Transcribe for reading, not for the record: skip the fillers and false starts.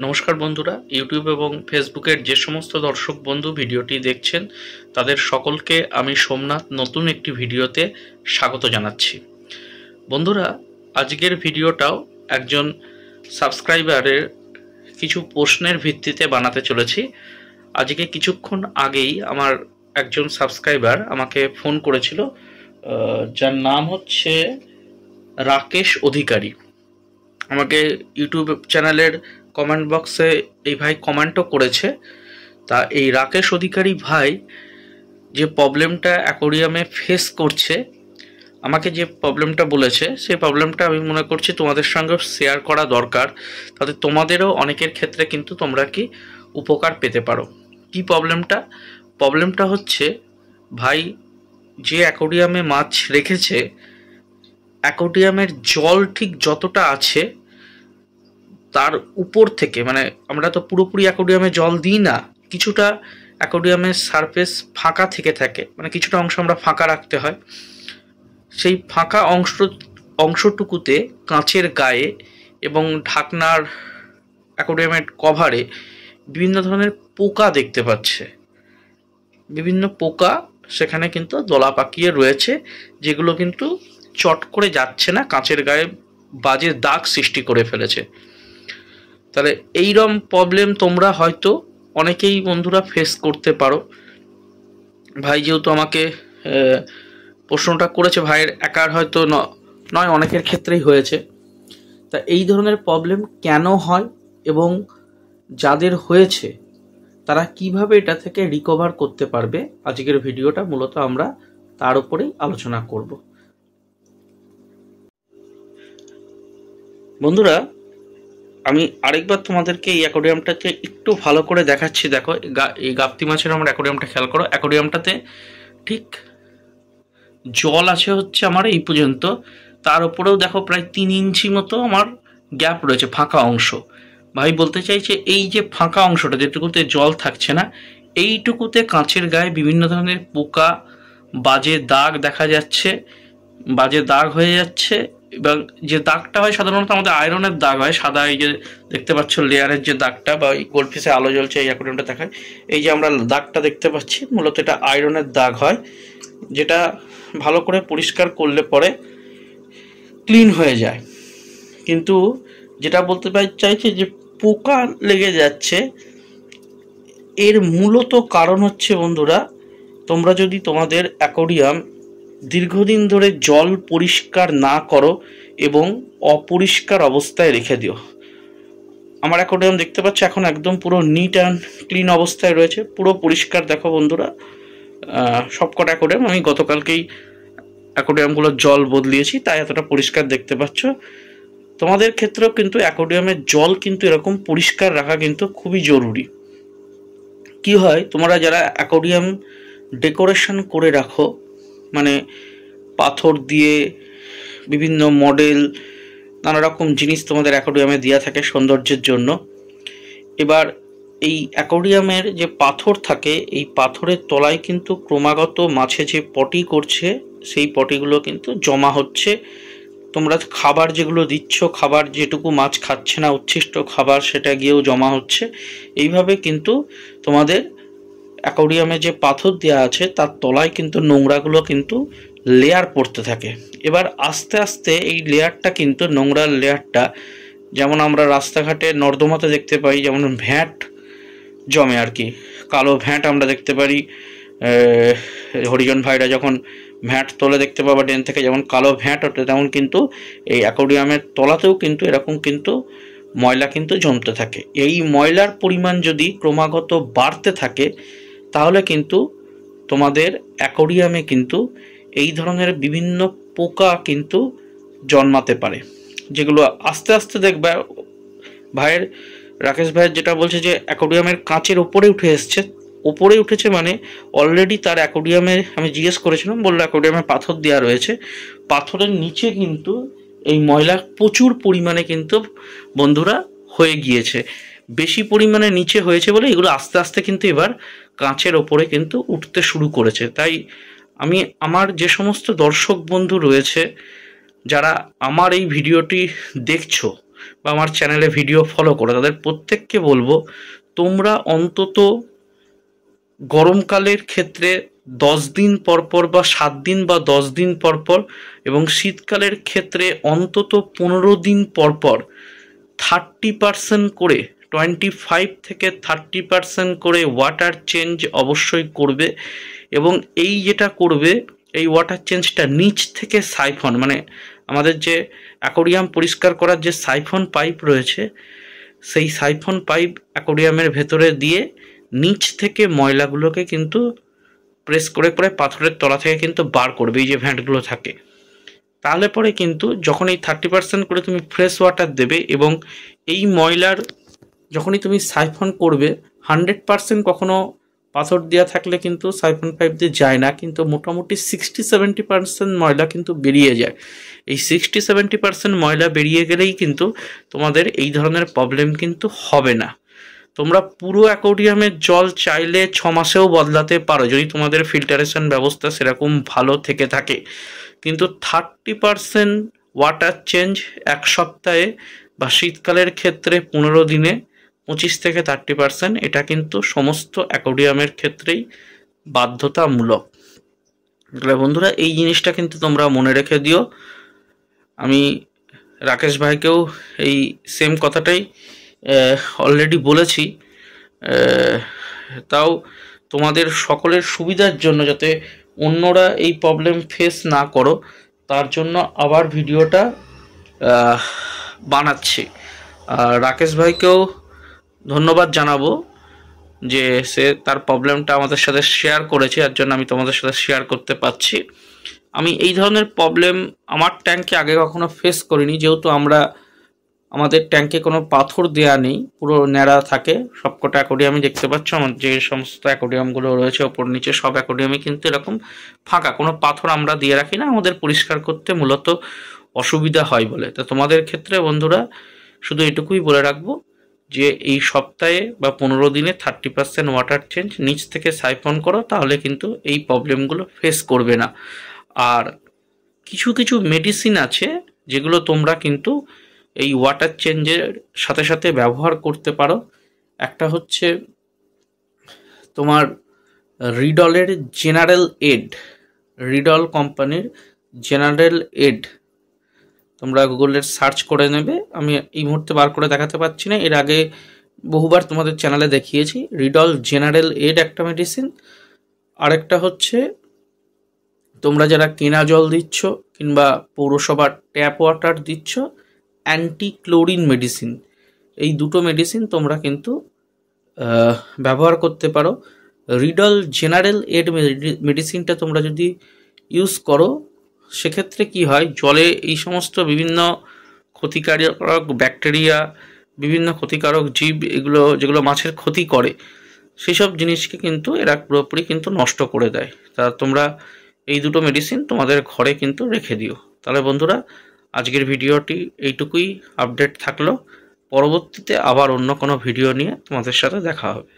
নমস্কার বন্ধুরা, ইউটিউব এবং ফেসবুকের যে সমস্ত দর্শক বন্ধু ভিডিওটি দেখছেন তাদের সকলকে আমি সোমনাথ নতুন একটি ভিডিওতে স্বাগত জানাচ্ছি। বন্ধুরা, আজকের ভিডিওটাও একজন সাবস্ক্রাইবারের কিছু প্রশ্নের ভিত্তিতে বানাতে চলেছি। আজকে কিছুক্ষণ আগেই আমার একজন সাবস্ক্রাইবার আমাকে ফোন করেছিল, যার নাম হচ্ছে রাকেশ অধিকারী। আমাকে ইউটিউব চ্যানেলের কমেন্ট বক্সে এই ভাই কমেন্টও করেছে। তা এই রাকেশ অধিকারী ভাই যে প্রবলেমটা অ্যাকোয়ারিয়ামে ফেস করছে, আমাকে যে প্রবলেমটা বলেছে সেই প্রবলেমটা আমি মনে করছি তোমাদের সঙ্গে শেয়ার করা দরকার, তাতে তোমাদেরও অনেকের ক্ষেত্রে কিন্তু তোমরা কি উপকার পেতে পারো। কি প্রবলেমটা হচ্ছে, ভাই যে অ্যাকোয়ারিয়ামে মাছ রেখেছে, অ্যাকোয়ারিয়ামের জল ঠিক যতটা আছে তার উপর থেকে, মানে আমরা তো পুরোপুরি অ্যাকোয়ারিয়ামে জল দিই না, কিছুটা অ্যাকোয়ারিয়ামের সারফেস ফাঁকা থেকে থাকে, মানে কিছুটা অংশ আমরা ফাঁকা রাখতে হয়। সেই ফাঁকা অংশটুকুতে কাঁচের গায়ে এবং ঢাকনার অ্যাকোয়ারিয়ামের কভারে বিভিন্ন ধরনের পোকা দেখতে পাচ্ছে। বিভিন্ন পোকা সেখানে কিন্তু দলা পাকিয়ে রয়েছে, যেগুলো কিন্তু চট করে যাচ্ছে না, কাঁচের গায়ে বাজে দাগ সৃষ্টি করে ফেলেছে। তাহলে এইরকম প্রবলেম তোমরা হয়তো অনেকেই বন্ধুরা ফেস করতে পারো। ভাই যেহেতু আমাকে প্রশ্নটা করেছে, ভাইয়ের একার হয়তো নয়, অনেকের ক্ষেত্রেই হয়েছে। তা এই ধরনের প্রবলেম কেন হয় এবং যাদের হয়েছে তারা কিভাবে এটা থেকে রিকভার করতে পারবে, আজকের ভিডিওটা মূলত আমরা তার উপরেই আলোচনা করব। বন্ধুরা, আমি আরেকবার তোমাদেরকে এই অ্যাকোয়ারিয়ামটাকে একটু ভালো করে দেখাচ্ছি। দেখো, এই গাপ্তি মাছের আমার অ্যাকোয়ারিয়ামটা খেয়াল করো। অ্যাকোয়ারিয়ামটাতে ঠিক জল আছে হচ্ছে আমার এই পর্যন্ত, তার উপরেও দেখো প্রায় 3 ইঞ্চি মতো আমার গ্যাপ রয়েছে, ফাঁকা অংশ। ভাই বলতে চাইছে এই যে ফাঁকা অংশটা, যেটুকুতে জল থাকছে না, এইটুকুতে কাঁচের গায়ে বিভিন্ন ধরনের পোকা, বাজে দাগ দেখা যাচ্ছে, বাজে দাগ হয়ে যাচ্ছে। এবং যে দাগটা হয় সাধারণত আমাদের আয়রনের দাগ হয়, সাদা এই যে দেখতে পাচ্ছ লেয়ারের যে দাগটা, বা ওই গোল্ডফিশে আলো জ্বলছে এই অ্যাকোয়ারিয়ামটা দেখায়, এই যে আমরা দাগটা দেখতে পাচ্ছি, মূলত এটা আয়রনের দাগ হয়, যেটা ভালো করে পরিষ্কার করলে পরে ক্লিন হয়ে যায়। কিন্তু যেটা বলতে চাইছে যে পোকা লেগে যাচ্ছে, এর মূলত কারণ হচ্ছে বন্ধুরা, তোমরা যদি তোমাদের অ্যাকোয়ারিয়াম দীর্ঘদিন ধরে জল পরিষ্কার না করো এবং অপরিষ্কার অবস্থায় রেখে দিও। আমার অ্যাকোয়ারিয়াম দেখতে পাচ্ছ এখন একদম পুরো নিট অ্যান্ড ক্লিন অবস্থায় রয়েছে, পুরো পরিষ্কার। দেখো বন্ধুরা, সবকটা অ্যাকোয়ারিয়াম আমি গতকালকেই অ্যাকোয়ারিয়ামগুলোর জল বদলিয়েছি, তাই এতটা পরিষ্কার দেখতে পাচ্ছ। তোমাদের ক্ষেত্রেও কিন্তু অ্যাকোয়ারিয়ামের জল কিন্তু এরকম পরিষ্কার রাখা কিন্তু খুবই জরুরি। কি হয়, তোমরা যারা অ্যাকোয়ারিয়াম ডেকোরেশন করে রাখো, মানে পাথর দিয়ে বিভিন্ন মডেল, নানা রকম জিনিস তোমাদের অ্যাকোয়ারিয়ামে দেওয়া থাকে সৌন্দর্যের জন্য। এবার এই অ্যাকোয়ারিয়ামের যে পাথর থাকে, এই পাথরের তলায় কিন্তু ক্রমাগত মাছে যে পটি করছে, সেই পটিগুলো কিন্তু জমা হচ্ছে। তোমরা খাবার যেগুলো দিচ্ছ, খাবার যেটুকু মাছ খাচ্ছে না, উচ্ছিষ্ট খাবার, সেটা গিয়েও জমা হচ্ছে। এইভাবে কিন্তু তোমাদের অ্যাকোয়ারিয়ামে যে পাথর দেওয়া আছে তার তলায় কিন্তু নোংরাগুলো কিন্তু লেয়ার পড়তে থাকে। এবার আস্তে আস্তে এই লেয়ারটা কিন্তু, নোংরার লেয়ারটা, যেমন আমরা রাস্তাঘাটে নর্দমাতে দেখতে পাই, যেমন ভ্যাট জমে আর কি, কালো ভ্যাট আমরা দেখতে পারি। হরিজন ভাইরা যখন ভ্যাট তোলে দেখতে পাবা ড্রেন থেকে, যেমন কালো ভ্যাট ওঠে, তেমন কিন্তু এই অ্যাকোয়ারিয়ামের তলাতেও কিন্তু এরকম কিন্তু ময়লা কিন্তু জমতে থাকে। এই ময়লার পরিমাণ যদি ক্রমাগত বাড়তে থাকে, তাহলে কিন্তু তোমাদের অ্যাকোয়ারিয়ামে কিন্তু এই ধরনের বিভিন্ন পোকা কিন্তু জন্মাতে পারে, যেগুলো আস্তে আস্তে দেখবে। রাকেশ ভাইয়ের যেটা বলছে যে অ্যাকোয়ারিয়ামের কাঁচের ওপরে উঠেছে, মানে অলরেডি তার অ্যাকোয়ারিয়ামে, আমি জিজ্ঞেস করেছিলাম, বললো অ্যাকোয়ারিয়ামে পাথর দেওয়া রয়েছে, পাথরের নিচে কিন্তু এই ময়লা প্রচুর পরিমাণে কিন্তু বন্ধুরা হয়ে গিয়েছে। বেশি পরিমাণে নিচে হয়েছে বলে এগুলো আস্তে আস্তে কিন্তু এবার কাঁচের ওপরে কিন্তু উঠতে শুরু করেছে। তাই আমি আমার যে সমস্ত দর্শক বন্ধু রয়েছে, যারা আমার এই ভিডিওটি দেখছো, বা আমার চ্যানেলে ভিডিও ফলো করো, তাদের প্রত্যেককে বলবো তোমরা অন্তত গরমকালের ক্ষেত্রে 10 দিন পর পর বা 7 দিন বা 10 দিন পর পর, এবং শীতকালের ক্ষেত্রে অন্তত 15 দিন পর পর 30% করে, 25 থেকে 30% করে ওয়াটার চেঞ্জ অবশ্যই করবে। এবং এই যেটা করবে, এই ওয়াটার চেঞ্জটা নিচ থেকে সাইফন, মানে আমাদের যে অ্যাকোরিয়াম পরিষ্কার করার যে সাইফন পাইপ রয়েছে, সেই সাইফন পাইপ অ্যাকোরিয়ামের ভেতরে দিয়ে নিচ থেকে ময়লাগুলোকে কিন্তু প্রেস করে করে পাথরের তলা থেকে কিন্তু বার করবে, এই যে ভ্যান্টগুলো থাকে। তাহলে পরে কিন্তু যখন এই 30% করে তুমি ফ্রেশ ওয়াটার দেবে, এবং এই ময়লার যখনই তুমি সাইফন করবে, 100% কখনো পাথর দেওয়া থাকলে কিন্তু সাইফন পাইপ দিয়ে যায় না, কিন্তু মোটামুটি 60-70% ময়লা কিন্তু বেরিয়ে যায়। এই 60-70% ময়লা বেরিয়ে গেলেই কিন্তু তোমাদের এই ধরনের প্রবলেম কিন্তু হবে না। তোমরা পুরো অ্যাকোরিয়ামের জল চাইলে 6 মাসেও বদলাতে পারো, যদি তোমাদের ফিল্টারেশন ব্যবস্থা সেরকম ভালো থেকে থাকে। কিন্তু 30% ওয়াটার চেঞ্জ 1 সপ্তাহে, বা শীতকালের ক্ষেত্রে 15 দিনে 25 থেকে 30%, এটা কিন্তু সমস্ত অ্যাকোরিয়ামের ক্ষেত্রেই বাধ্যতামূলক। তাহলে বন্ধুরা এই জিনিসটা কিন্তু তোমরা মনে রেখে দিও। আমি রাকেশ ভাইকেও এই সেম কথাটাই অলরেডি বলেছি, তাও তোমাদের সকলের সুবিধার জন্য, যাতে অন্যরা এই প্রবলেম ফেস না করো, তার জন্য আবার ভিডিওটা বানাচ্ছি। আর রাকেশ ভাইকেও ধন্যবাদ জানাবো যে সে তার প্রবলেমটা আমাদের সাথে শেয়ার করেছে, যার জন্য আমি তোমাদের সাথে শেয়ার করতে পারছি। আমি এই ধরনের প্রবলেম আমার ট্যাঙ্কে আগে কখনো ফেস করিনি, যেহেতু আমাদের ট্যাঙ্কে কোনো পাথর দেয়া নেই, পুরো ন্যাড়া থাকে সবকটা অ্যাকোরিয়ামই। দেখতে পাচ্ছ আমার যে সমস্ত অ্যাকোরিয়ামগুলো রয়েছে ওপর নিচে সব অ্যাকোরিয়ামই কিন্তু এরকম ফাঁকা, কোনো পাথর আমরা দিয়ে রাখি না, আমাদের পরিষ্কার করতে মূলত অসুবিধা হয় বলে। তো তোমাদের ক্ষেত্রে বন্ধুরা শুধু এটুকুই বলে রাখবো যে এই সপ্তাহে বা 15 দিনে 30% ওয়াটার চেঞ্জ নিচ থেকে সাইফন করো, তাহলে কিন্তু এই প্রবলেমগুলো ফেস করবে না। আর কিছু কিছু মেডিসিন আছে যেগুলো তোমরা কিন্তু এই ওয়াটার চেঞ্জের সাথে সাথে ব্যবহার করতে পারো। একটা হচ্ছে তোমার রিডলের জেনারেল এড, রিডল কোম্পানির জেনারেল এড, তোমরা গুগলের সার্চ করে নেবে। আমি এই মুহূর্তে বার করে দেখাতে পারছি না, এর আগে বহুবার তোমাদের চ্যানেলে দেখিয়েছি। রিডল জেনারেল এড একটা মেডিসিন। আরেকটা হচ্ছে তোমরা যারা কেনা জল দিচ্ছ কিংবা পৌরসভার ট্যাপ ওয়াটার দিচ্ছ, অ্যান্টি ক্লোরিন মেডিসিন, এই দুটো মেডিসিন তোমরা কিন্তু ব্যবহার করতে পারো। রিডল জেনারেল এড মেডিসিনটা তোমরা যদি ইউজ করো, সেক্ষেত্রে কি হয়, জলে এই সমস্ত বিভিন্ন ক্ষতিকারক ব্যাকটেরিয়া, বিভিন্ন ক্ষতিকারক জীব, এগুলো যেগুলো মাছের ক্ষতি করে, সেই সব জিনিসকে কিন্তু এরা পুরোপুরি কিন্তু নষ্ট করে দেয়। তা তোমরা এই দুটো মেডিসিন তোমাদের ঘরে কিন্তু রেখে দিও। তাহলে বন্ধুরা আজকের ভিডিওটি এইটুকুই আপডেট থাকলো, পরবর্তীতে আবার অন্য কোনো ভিডিও নিয়ে তোমাদের সাথে দেখা হবে।